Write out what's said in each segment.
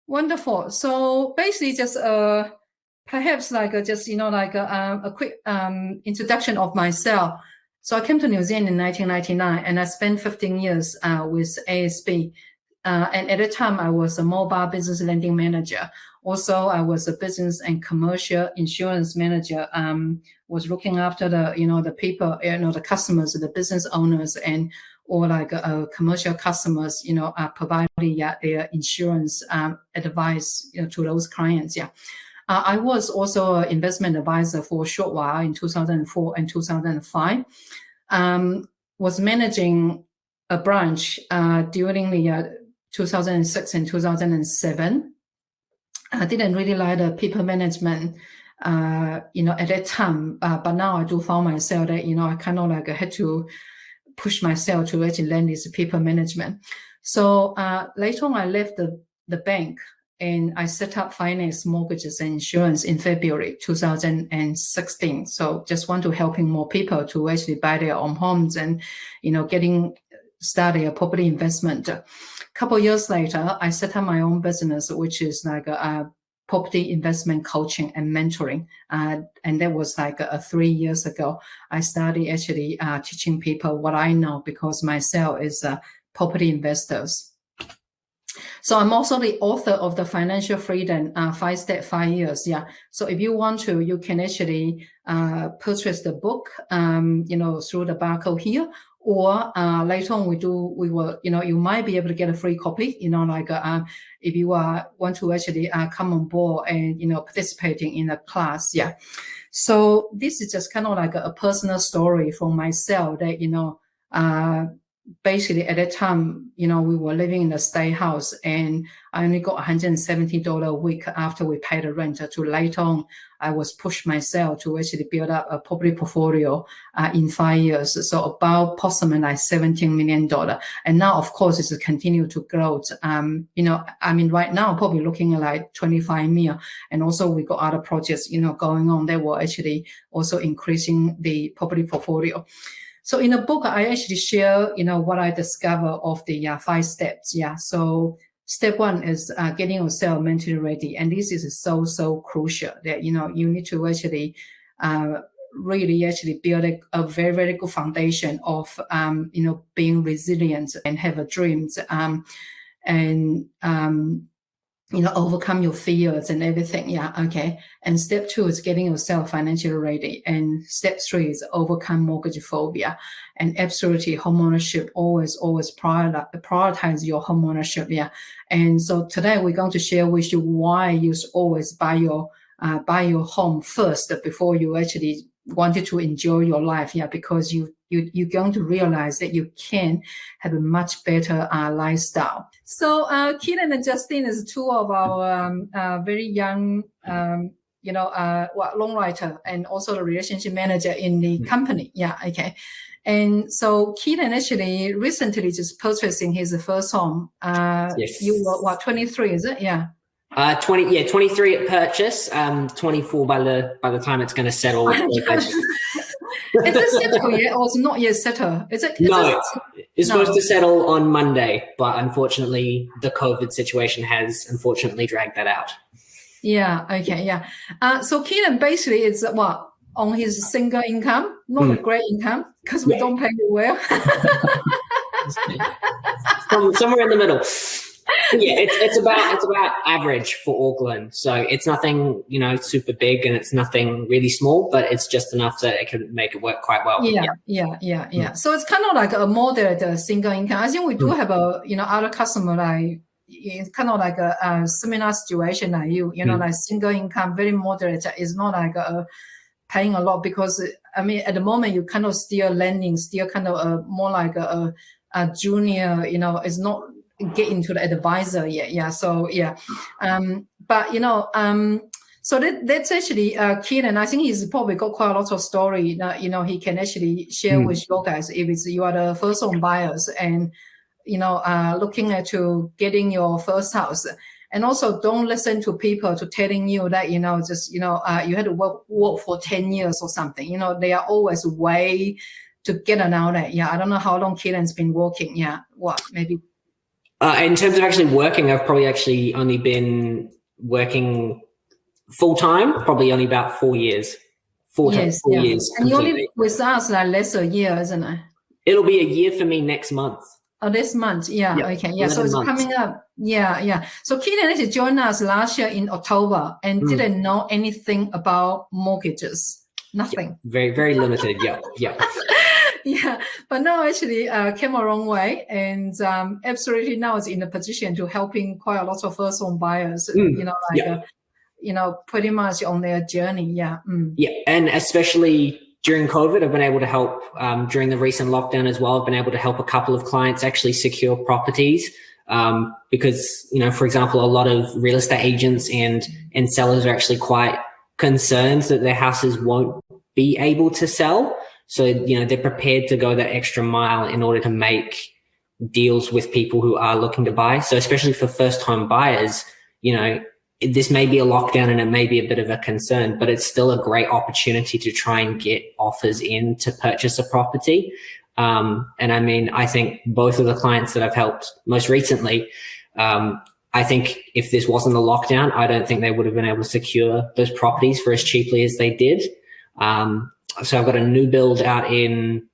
Wonderful. So basically just perhaps like just a quick introduction of myself. So I came to New Zealand in 1999 and I spent 15 years with ASB. And at the time I was a mobile business lending manager. Also, I was a business and commercial insurance manager, was looking after the people, the customers, the business owners, and or like commercial customers, providing their insurance advice to those clients. I was also an investment advisor for a short while in 2004 and 2005. Was managing a branch during the 2006 and 2007. I didn't really like the people management, at that time. But now I do find myself that, I kind of like had to push myself to actually learn this people management. So later on, I left the bank and I set up Finax Mortgages Insurance in February 2016. So just want to helping more people to actually buy their own homes and, getting started a property investment. A couple of years later, I set up my own business, which is like a property investment coaching and mentoring. And that was like 3 years ago. I started actually teaching people what I know because myself is property investors. So I'm also the author of the Financial Freedom 5 Steps, 5 Years. So if you want to, you can actually purchase the book, through the barcode here. Or later on, you might be able to get a free copy. If you want to actually come on board and participating in a class. So this is just kind of like a personal story from myself that basically at that time, we were living in a state house and I only got $170 a week after we paid the rent. To later on, I was pushed myself to actually build up a property portfolio in 5 years. So about approximately like $17 million. And now, of course, it's continued to grow. Right now, probably looking at like 25 million. And also we got other projects, going on that were actually also increasing the property portfolio. So in the book, I actually share, what I discover of the 5 steps. So step 1 is getting yourself mentally ready. And this is so crucial that, you need to actually really actually build a very, very good foundation of, being resilient and have a dreams overcome your fears and everything. Okay. And step 2 is getting yourself financially ready. And step 3 is overcome mortgage phobia. And absolutely homeownership, always prioritize your homeownership. And so today we're going to share with you why you should always buy your home first before you actually wanted to enjoy your life. Because you're going to realize that you can have a much better lifestyle. So Keelan and Justine is 2 of our very young, loan writer and also the relationship manager in the company. Okay. And so Keelan actually recently just purchasing his first home. Yes. You were 23, is it? 23 at purchase, 24 by the time it's going to settle. Is it settled yet, or is it not yet settled? It's supposed to settle on Monday, but unfortunately, the COVID situation has unfortunately dragged that out. Okay. So Keelan basically is on his single income, not a great income, because we don't pay you well. Somewhere in the middle. It's about average for Auckland. So it's nothing, super big and it's nothing really small, but it's just enough that it can make it work quite well. So it's kind of like a moderate single income. I think we do have other customer like it's kind of like a similar situation like you, like single income, very moderate. It's not like paying a lot because at the moment you kind of still lending, still kind of more like a junior, it's not get into the advisor yet. So so that's actually Keelan. I think he's probably got quite a lot of story that he can actually share with you guys if you are the first home buyers and looking at to getting your first house. And also don't listen to people to telling you that you had to work for 10 years or something. They are always way to get an outlet. I don't know how long Keelan's been working. Maybe In terms of actually working, I've probably actually only been working full-time, probably only about 4 years. Four years And you completely. only with us like less a year, isn't it? It'll be a year for me next month. Oh, this month, yeah, Yep. okay, yeah. So it's months. coming up, yeah. So Keaton actually joined us last year in October and didn't know anything about mortgages, nothing. Yep. Very, very limited. Yeah. Yeah, but now actually came a long way, and absolutely now is in a position to helping quite a lot of first home buyers. Pretty much on their journey. Yeah. Yeah, and especially during COVID, I've been able to help during the recent lockdown as well. I've been able to help a couple of clients actually secure properties because, for example, a lot of real estate agents and sellers are actually quite concerned that their houses won't be able to sell. So, they're prepared to go that extra mile in order to make deals with people who are looking to buy. So especially for first home buyers, this may be a lockdown and it may be a bit of a concern, but it's still a great opportunity to try and get offers in to purchase a property. And I mean, I think both of the clients that I've helped most recently, I think if this wasn't a lockdown, I don't think they would have been able to secure those properties for as cheaply as they did. So I've got a new build out in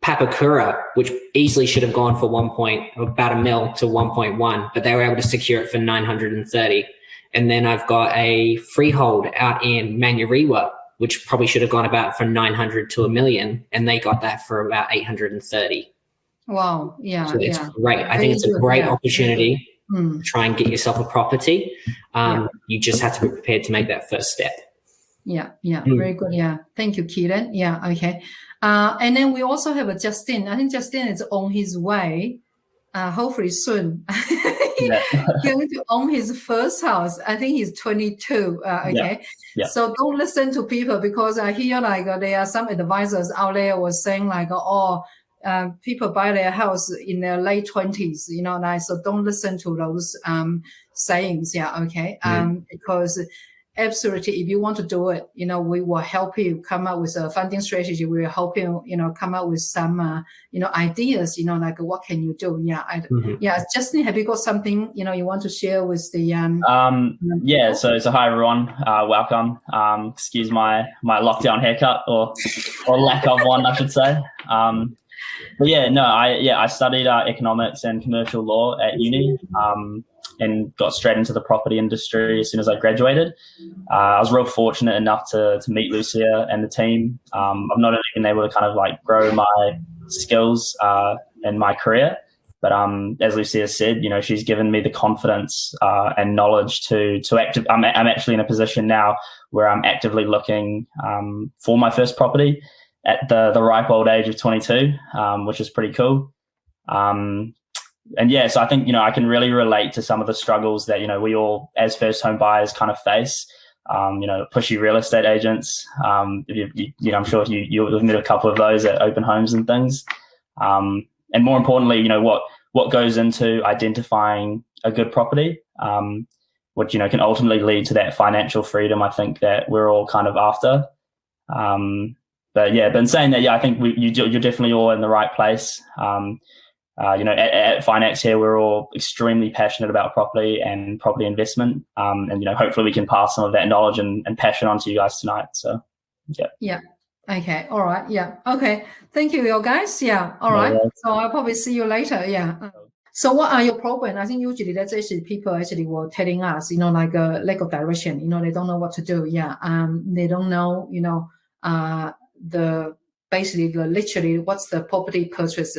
Papakura, which easily should have gone for about $1 million to 1.1, but they were able to secure it for 930. And then I've got a freehold out in Manurewa, which probably should have gone about for 900 to $1 million, and they got that for about 830. Wow, yeah, so it's great. I think it's a great opportunity to try and get yourself a property. You just have to be prepared to make that first step. Yeah, very good. Yeah, thank you, Keaton. Yeah, okay. And then we also have a Justin. I think Justin is on his way. Hopefully soon, going to own his first house. I think he's 22. Okay, so don't listen to people because I hear like there are some advisors out there was saying like, people buy their house in their late 20s. So don't listen to those sayings. Yeah, okay. Because absolutely, if you want to do it, we will help you come up with a funding strategy. We will help you, come up with some, ideas, like what can you do? Yeah. Justin, have you got something, you want to share with the? So hi everyone, welcome. Excuse my lockdown haircut or lack of one, I should say. I studied economics and commercial law at uni. And got straight into the property industry as soon as I graduated. I was real fortunate enough to meet Lucia and the team. I've not only been able to kind of like grow my skills in my career, but as Lucia said, she's given me the confidence and knowledge to active. I'm actually in a position now where I'm actively looking for my first property at the ripe old age of 22, which is pretty cool. So I think, I can really relate to some of the struggles that, we all as first home buyers kind of face, pushy real estate agents. I'm sure you've met a couple of those at open homes and things. And more importantly, what goes into identifying a good property, which, can ultimately lead to that financial freedom, I think that we're all kind of after. But in saying that, I think you're definitely all in the right place. At Finax here, we're all extremely passionate about property and property investment. And hopefully we can pass some of that knowledge and passion on to you guys tonight. So, yeah. Okay. All right. Yeah. Okay. Thank you, you guys. Yeah. All right. So I'll probably see you later. Yeah. So what are your problems? I think usually that's actually people actually were telling us, like a lack of direction. They don't know what to do. Yeah. They don't know, literally what's the property purchase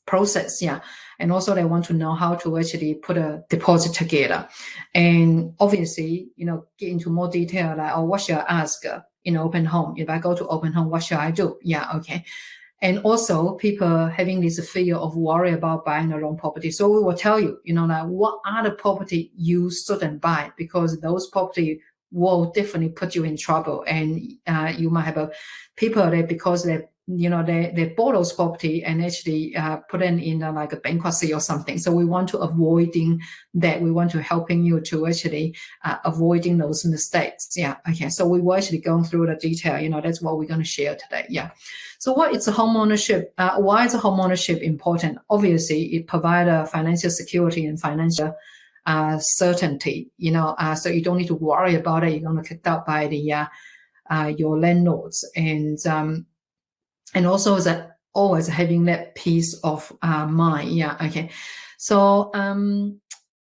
process. Yeah. And also they want to know how to actually put a deposit together. And obviously, get into more detail like, what should I ask in open home? If I go to open home, what should I do? Yeah. Okay. And also people having this fear of worry about buying the wrong property. So we will tell you, like what are the property you shouldn't buy, because those property will definitely put you in trouble. And you might have people that because they they bought those property and actually put it in like a bankruptcy or something. So we want to avoiding that. We want to helping you to actually avoiding those mistakes. Yeah. Okay. So we were actually going through the detail. That's what we're going to share today. Yeah. So what is a homeownership? Why is a homeownership important? Obviously, it provides financial security and financial certainty. So you don't need to worry about it. You're going to get kicked out by the your landlords, and also is that always having that peace of mind. Yeah. Okay. So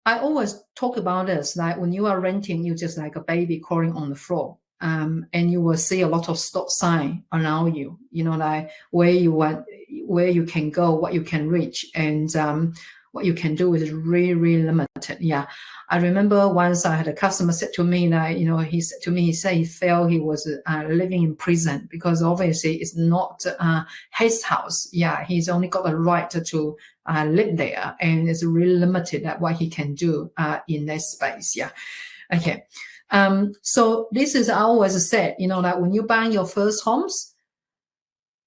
I always talk about this, like when you are renting, you're just like a baby crawling on the floor. And you will see a lot of stop sign around you, like where you can go, what you can reach, and what you can do is really, really limited. Yeah. I remember once I had a customer said to me that, he said to me, he felt he was living in prison because obviously it's not his house. Yeah. He's only got the right to live there, and it's really limited at what he can do in that space. Yeah. Okay. So this is, I always said, that when you buy your first homes,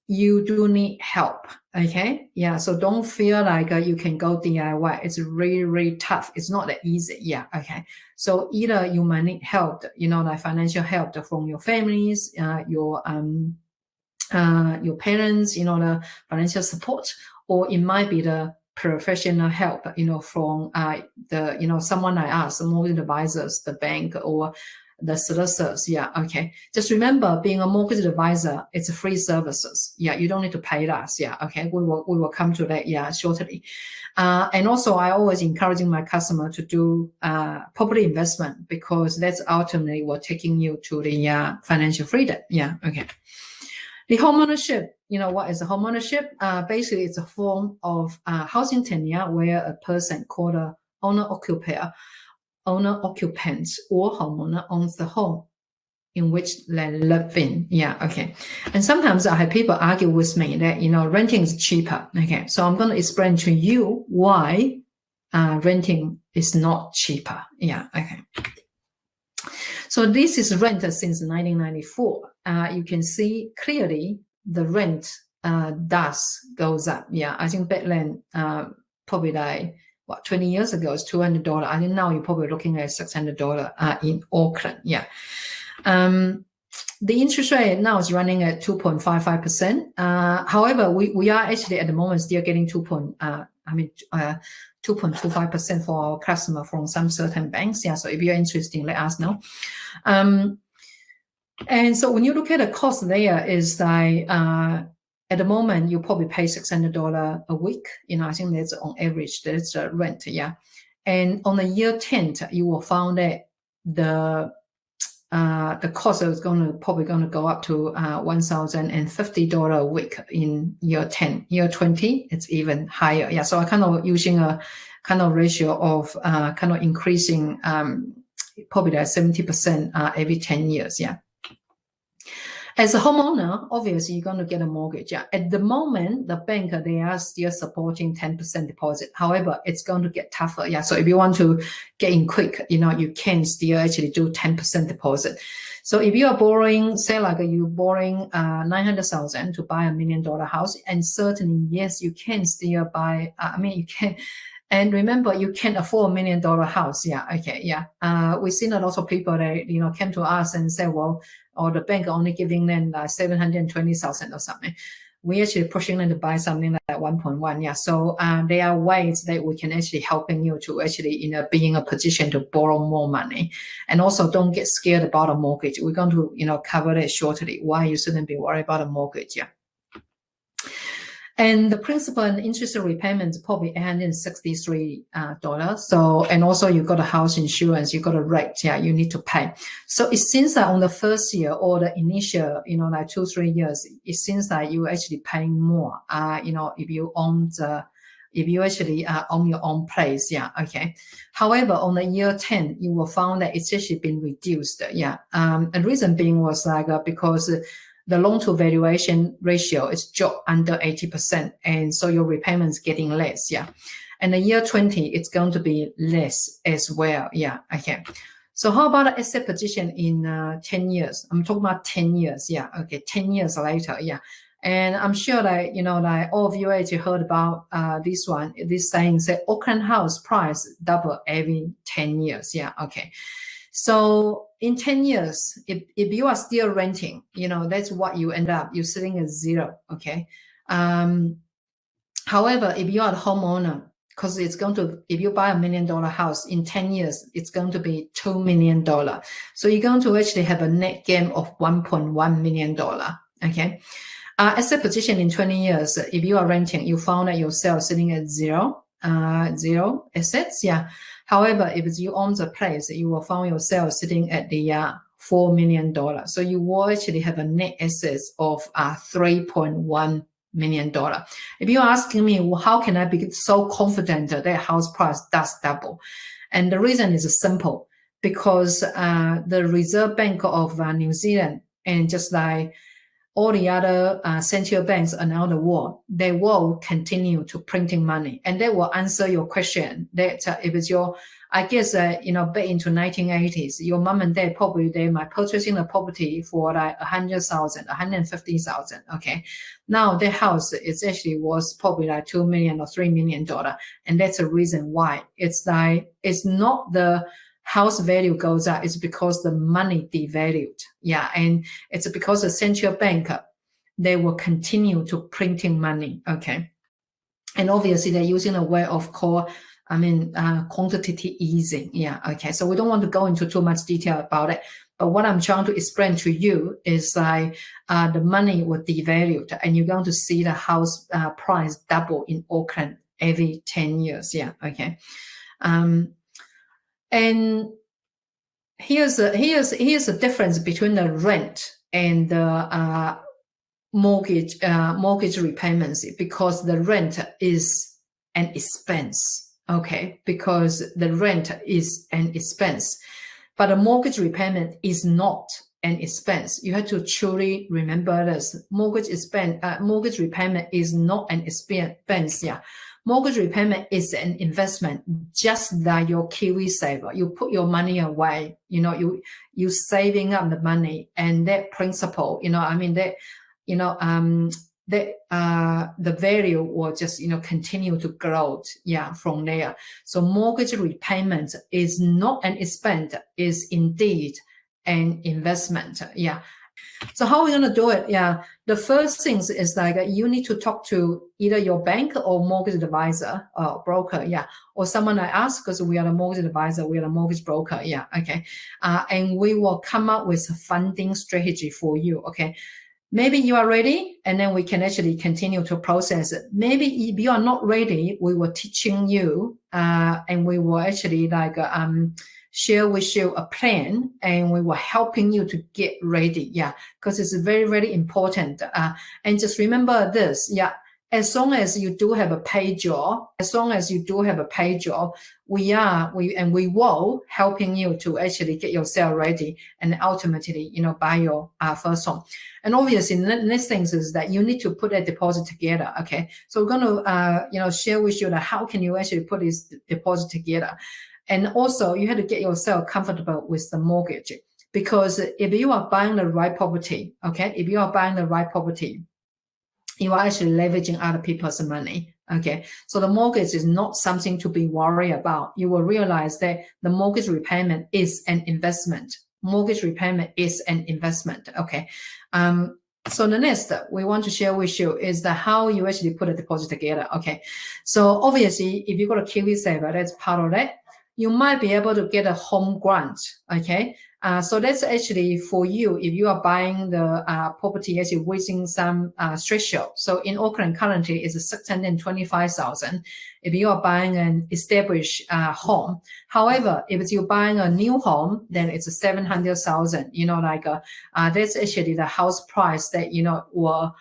you do need help. Okay. Yeah. So don't feel like you can go DIY. It's really, really tough. It's not that easy. Yeah. Okay. So either you might need help, like financial help from your families, your parents, the financial support, or it might be the professional help, from someone like us, the mortgage advisors, the bank, or the solicitors. Yeah. Okay. Just remember, being a mortgage advisor, it's a free services. Yeah. You don't need to pay us. Yeah. Okay. We will come to that. Yeah. Shortly. And also I always encouraging my customer to do, property investment, because that's ultimately what taking you to the, financial freedom. Yeah. Okay. The homeownership, what is a homeownership? Basically it's a form of, housing tenure where a person called a owner-occupant or homeowner owns the home in which they live in. Yeah. Okay. And sometimes I have people argue with me that, renting is cheaper. Okay. So I'm going to explain to you why, renting is not cheaper. Yeah. Okay. So this is rent since 1994. You can see clearly the rent, does goes up. Yeah. I think back then, probably like, 20 years ago, it's $200. I think now you're probably looking at $600 in Auckland. Yeah. The interest rate now is running at 2.55%. However, we are actually at the moment still getting 2.25% for our customer from some certain banks. Yeah. So if you're interested, let us know. And so when you look at the cost there is like, at the moment, you probably pay $600 a week. I think that's on average, that's the rent. Yeah. And on the year 10, you will find that the cost is probably going to go up to $1,050 a week in year 10. Year 20, it's even higher. Yeah. So I kind of using a kind of ratio of kind of increasing probably like 70% every 10 years. Yeah. As a homeowner, obviously you're going to get a mortgage. Yeah. At the moment, the bank, they are still supporting 10% deposit. However, it's going to get tougher. Yeah. So if you want to get in quick, you can still actually do 10% deposit. So if you are borrowing, say like you're borrowing $900,000 to buy $1 million house, and certainly yes, you can still buy. You can. And remember, you can't afford $1 million house. Yeah. Okay. Yeah. We've seen a lot of people that, came to us and said, well, or the bank only giving them $720,000 or something. We actually pushing them to buy something like 1.1. Yeah. So, there are ways that we can actually helping you to actually, be in a position to borrow more money. And also don't get scared about a mortgage. We're going to, cover that shortly, why you shouldn't be worried about a mortgage. Yeah. And the principal and interest repayment is probably $863. So, and also you got a house insurance, you got a rate, yeah, you need to pay. So it seems that on the first year or the initial, like 2-3 years, it seems that you actually paying more, if you actually own your own place. Yeah. Okay. However, on the year 10, you will find that it's actually been reduced. Yeah. The reason being was like, because the loan to valuation ratio is dropped under 80%. And so your repayment is getting less. Yeah. And the year 20, it's going to be less as well. Yeah. Okay. So how about the asset position in 10 years? I'm talking about 10 years. Yeah. Okay. 10 years later. Yeah. And I'm sure that, like all of you actually heard about this saying, say Auckland house price double every 10 years. Yeah, okay. So in 10 years, if you are still renting, that's what you end up. You're sitting at zero, okay? However, if you are a homeowner, because if you buy $1 million house in 10 years, it's going to be $2 million. So you're going to actually have a net gain of $1.1 million, okay? Asset position in 20 years, if you are renting, you found that yourself sitting at zero assets, yeah. However, if you own the place, you will find yourself sitting at the $4 million. So you will actually have a net assets of $3.1 million. If you're asking me, well, how can I be so confident that house price does double? And the reason is simple, because the Reserve Bank of New Zealand, and just like all the other central banks around the world, they will continue to printing money, and they will answer your question that if it's your, I guess, back into 1980s, your mom and dad they might purchasing a property for like 100,000, 150,000. Okay, now their house was probably like $2 million or $3 million, and that's the reason why it's not the house value goes up, it's because the money devalued. Yeah, and it's because the central bank, they will continue to printing money. Okay, and obviously they're using a way of quantitative easing. Yeah, okay, so we don't want to go into too much detail about it. But what I'm trying to explain to you is the money will devalue, and you're going to see the house price double in Auckland every 10 years. Yeah, okay. And here's the difference between the rent and the mortgage repayments, because the rent is an expense. Okay, because the rent is an expense, but a mortgage repayment is not an expense. You have to truly remember this. Mortgage repayment is not an expense. Yeah. Mortgage repayment is an investment, just like your KiwiSaver. You put your money away, you saving up the money, and that principle, the value will just, continue to grow, yeah, from there. So mortgage repayment is not an expense, is indeed an investment, yeah. So how are we going to do it? Yeah, the first things is you need to talk to either your bank or mortgage advisor or broker, yeah, or someone I ask, because we are a mortgage advisor, we are a mortgage broker, yeah, okay, and we will come up with a funding strategy for you, okay. Maybe you are ready, and then we can actually continue to process it. Maybe if you are not ready, we will teaching you, and we will actually share with you a plan, and we were helping you to get ready. Yeah, because it's very, very important. And just remember this. Yeah, as long as you do have a paid job, we will helping you to actually get yourself ready and ultimately, buy your first home. And obviously, the next thing is that you need to put a deposit together. Okay, so we're going to, share with you that how can you actually put this deposit together. And also, you have to get yourself comfortable with the mortgage, because if you are buying the right property, okay, you are actually leveraging other people's money, okay? So the mortgage is not something to be worried about. You will realize that the mortgage repayment is an investment. Okay? So the next step we want to share with you is how you actually put a deposit together, okay? So obviously, if you got a KiwiSaver, that's part of that. You might be able to get a home grant, okay? So that's actually for you if you are buying the property actually within some threshold. So in Auckland currently it's $625,000 if you are buying an established home. However, if you're buying a new home, then it's $700,000. That's actually the house price that will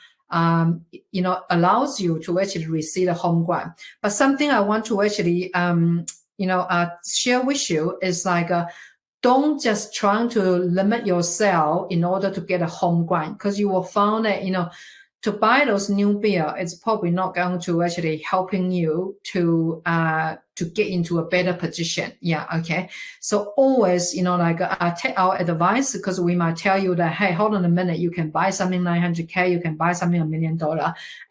allows you to actually receive a home grant. But something I want to actually share with you is don't just try to limit yourself in order to get a home grant, because you will find that, to buy those new build, it's probably not going to actually helping you to to get into a better position. Yeah, okay. So always, you know, like take our advice, because we might tell you that, hey, hold on a minute, you can buy something 900K, you can buy something $1 million,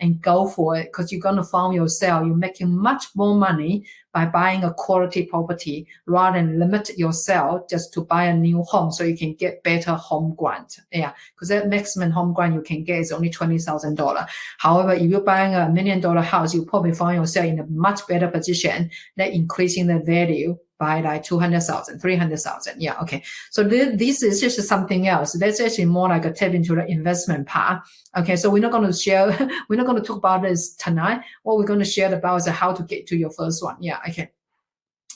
and go for it, because you're going to find yourself, you're making much more money by buying a quality property rather than limit yourself just to buy a new home so you can get better home grant. Yeah, because that maximum home grant you can get is only $20,000. However, if you're buying a $1 million house, you probably find yourself in a much better position than increasing the value by like 200,000, 300,000. Yeah, okay. So this is just something else. That's actually more like a tap into the investment part. Okay, so we're not going to share, we're not going to talk about this tonight. What we're going to share about is how to get to your first one. Yeah, okay.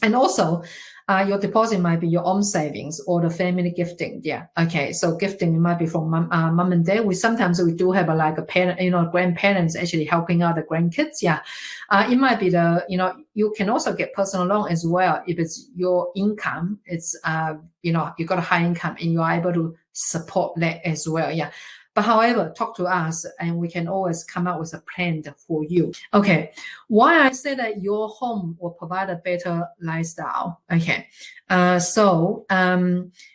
And also, your deposit might be your own savings or the family gifting. Yeah, okay. So gifting might be from mom and dad. Sometimes we do have like a parent, you know, grandparents actually helping out the grandkids. Yeah, it might be you can also get personal loan as well if it's your income. It's you know, you got a high income and you're able to support that as well. Yeah. But however, talk to us and we can always come up with a plan for you. Okay, why I say that your home will provide a better lifestyle. Okay, so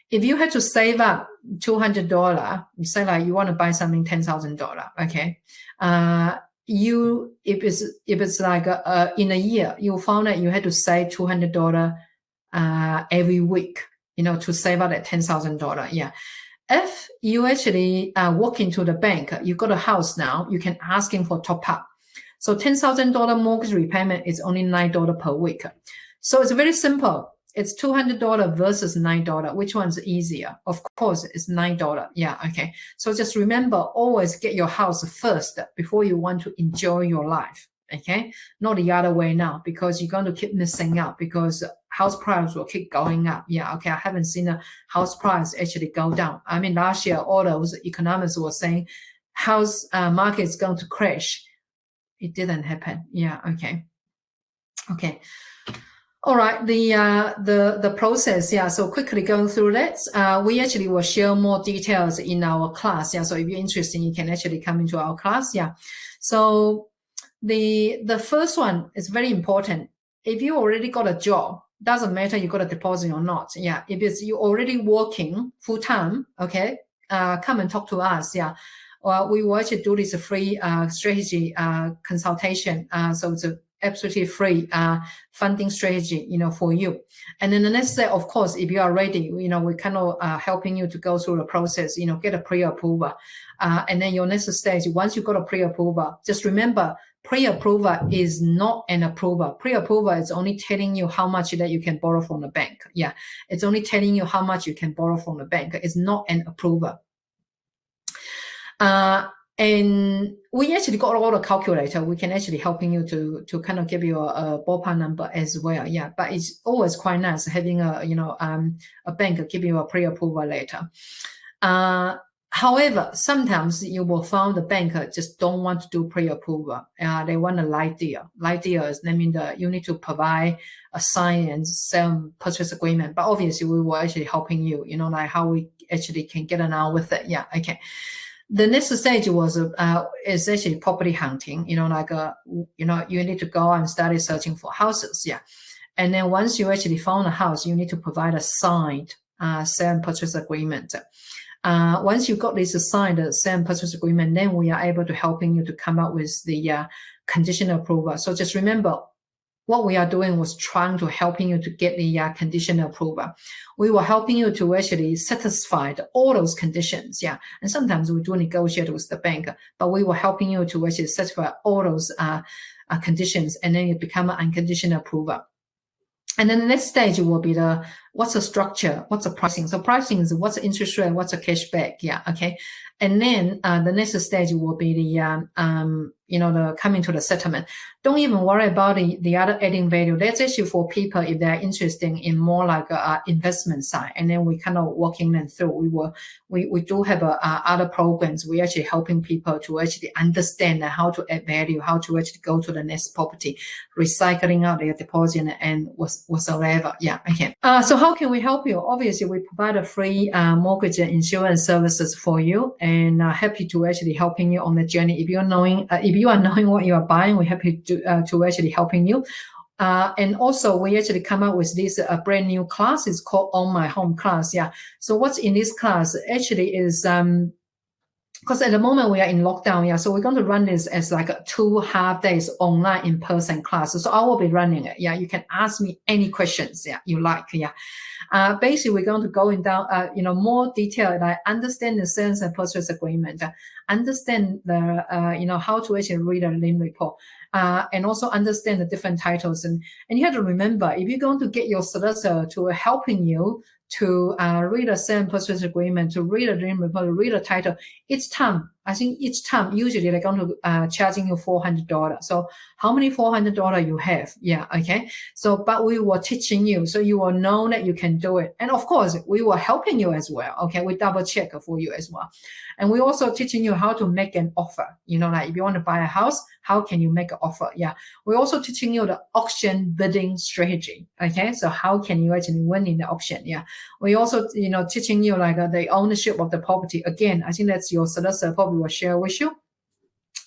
if you had to save up $200, say like you want to buy something $10,000. Okay, if it's like in a year, you found that you had to save $200 every week, you know, to save up that $10,000. Yeah. If you actually walk into the bank, you got a house now, you can ask him for top up. So $10,000 mortgage repayment is only $9 per week. So it's very simple. It's $200 versus $9. Which one's easier? Of course, it's $9. Yeah, okay. So just remember, always get your house first before you want to enjoy your life. Okay, not the other way now, because you're going to keep missing out because house price will keep going up. Yeah, okay, I haven't seen a house price actually go down. I mean, last year, all those economists were saying house market is going to crash. It didn't happen. Yeah, okay. Okay. All right, the process, yeah, so quickly going through that. We actually will share more details in our class. Yeah, so if you're interested, you can actually come into our class. Yeah, so the first one is very important. If you already got a job, doesn't matter you got a deposit or not. Yeah, if it's you already working full time, okay, come and talk to us. Yeah, we will actually do this free strategy consultation. So it's a absolutely free funding strategy, you know, for you. And then the next step, of course, if you are ready, you know, we're kind of helping you to go through the process, you know, get a pre-approval. And then your next stage, once you got a pre-approval, just remember, pre-approval is not an approval. Pre-approval is only telling you how much that you can borrow from the bank. Yeah, it's only telling you how much you can borrow from the bank. It's not an approval. And we actually got all the calculator. We can actually helping you to kind of give you a ballpark number as well. Yeah, but it's always quite nice having a bank give you a pre-approval letter. However, sometimes you will find the bank just don't want to do pre-approval. They want a light deal. Light deal is, I mean, you need to provide a signed and sale purchase agreement. But obviously, we were actually helping you, you know, like how we actually can get on with it. Yeah, okay. The next stage was is actually property hunting. You know, like you know, you need to go and start searching for houses. Yeah, and then once you actually found a house, you need to provide a signed sale and purchase agreement. Once you got this signed sale and purchase agreement, then we are able to helping you to come up with the conditional approval. So just remember, what we are doing was trying to helping you to get the conditional approval. We were helping you to actually satisfy all those conditions. Yeah, and sometimes we do negotiate with the bank, but we were helping you to actually satisfy all those conditions, and then it become an unconditional approval. And then the next stage will be what's the structure, what's the pricing. So pricing is what's the interest rate, what's the cashback. Yeah, okay. And then the next stage will be the coming to the settlement. Don't even worry about the other adding value. That's actually for people if they're interested in more like a investment side. And then we kind of walking them through. We do have other programs. We actually helping people to actually understand how to add value, how to actually go to the next property, recycling out their deposit and whatsoever. Yeah, okay. So how can we help you? Obviously, we provide a free mortgage and insurance services for you, and happy to actually helping you on the journey. If you are knowing what you are buying, we're happy to actually helping you. And also we actually come up with this brand new class. It's called On My Home class. Yeah. So what's in this class actually is, because at the moment we are in lockdown, yeah, so we're going to run this as like a 2 half days online in-person class. So I will be running it. Yeah, you can ask me any questions, yeah, you like, yeah. Basically, we're going to go in down, more detail. Like understand the sales and purchase agreement, understand the, how to actually read a lien report, and also understand the different titles. And you have to remember, if you're going to get your solicitor to helping you to read a sale and purchase agreement, to read a lien report, to read a title, each time usually they're going to charging you $400. So how many $400 you have? Yeah, okay. So but we were teaching you, so you will know that you can do it. And of course we were helping you as well. Okay, we double check for you as well. And we also teaching you how to make an offer. Like if you want to buy a house, how can you make an offer? Yeah, we're also teaching you the auction bidding strategy. Okay, so how can you actually win in the auction? Yeah, we also teaching you like the ownership of the property. Again, I think that's your solicitor probably will share with you.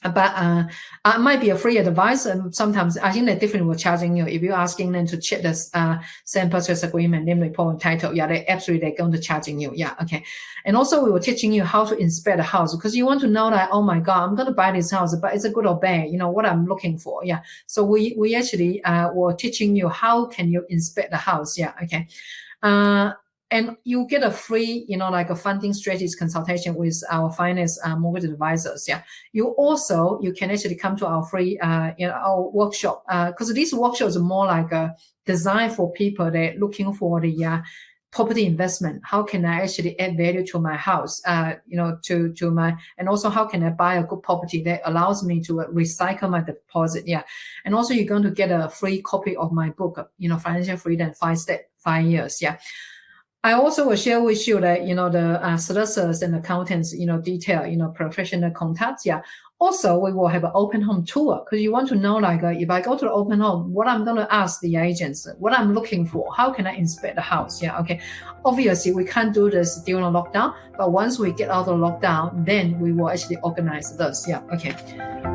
But it might be a free advice, and sometimes I think they're definitely charging you if you're asking them to check the sale and purchase agreement, name, report, and title. Yeah, they're going to charging you. Yeah, okay. And also we were teaching you how to inspect the house, because you want to know that, oh my God, I'm going to buy this house, but is it good or bad? What I'm looking for. Yeah. So we actually were teaching you how can you inspect the house. Yeah, okay. And you get a free, like a funding strategies consultation with our Finax mortgage advisors. Yeah. You can actually come to our free, our workshop, because these workshops are more like designed for people that are looking for the property investment. How can I actually add value to my house? To my, and also how can I buy a good property that allows me to recycle my deposit? Yeah. And also you're going to get a free copy of my book, Financial Freedom 5 years. Yeah. I also will share with you that, the solicitors and accountants, detail, professional contacts. Yeah. Also, we will have an open home tour, because you want to know, like, if I go to the open home, what I'm going to ask the agents, what I'm looking for, how can I inspect the house? Yeah. Okay. Obviously, we can't do this during lockdown, but once we get out of lockdown, then we will actually organize this. Yeah. Okay.